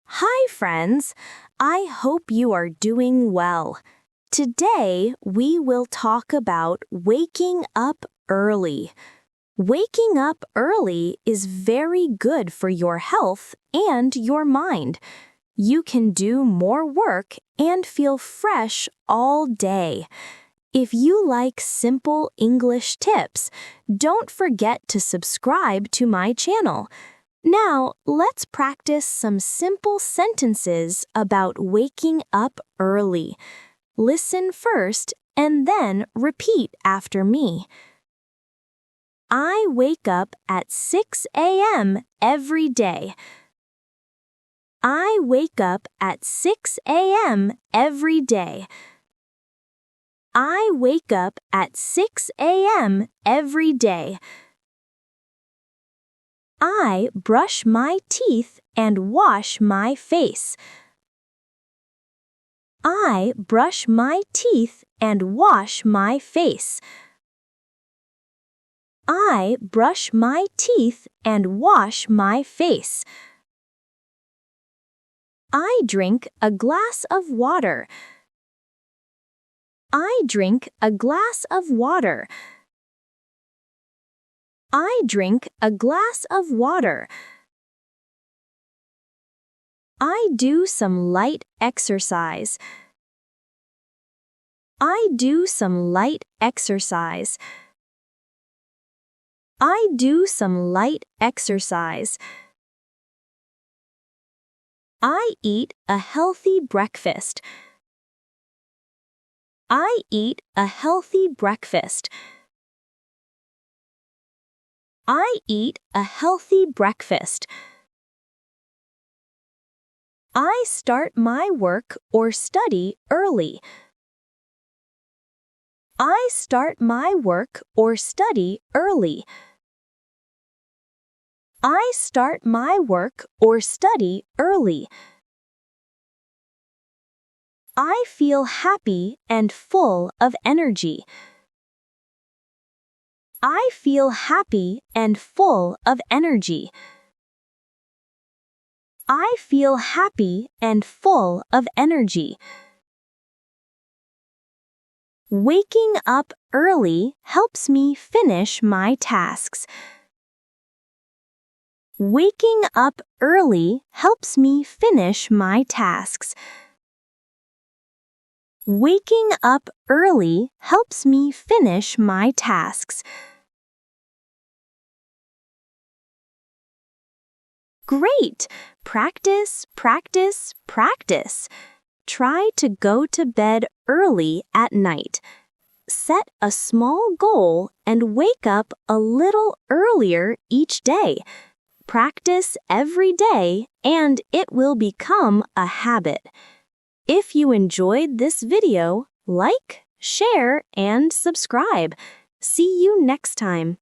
Hi, friends. I hope you are doing well. Today, we will talk about waking up early. Waking up early is very good for your health and your mind. You can do more work and feel fresh all day. If you like simple English tips, don't forget to subscribe to my channel. Now, let's practice some simple sentences about waking up early. Listen first and then repeat after me. I wake up at 6 a.m. every day. I wake up at 6 a.m. every day. I wake up at 6 a.m. every day. I brush my teeth and wash my face. I brush my teeth and wash my face. I brush my teeth and wash my face. I drink a glass of water. I drink a glass of water. I drink a glass of water. I do some light exercise. I do some light exercise. I do some light exercise. I eat a healthy breakfast. I eat a healthy breakfast. I eat a healthy breakfast. I start my work or study early. I start my work or study early. I start my work or study early. I feel happy and full of energy. I feel happy and full of energy. I feel happy and full of energy. Waking up early helps me finish my tasks. Waking up early helps me finish my tasks. Waking up early helps me finish my tasks. Great! Practice, practice, practice. Try to go to bed early at night. Set a small goal and wake up a little earlier each day. Practice every day and it will become a habit. If you enjoyed this video, like, share, and subscribe. See you next time.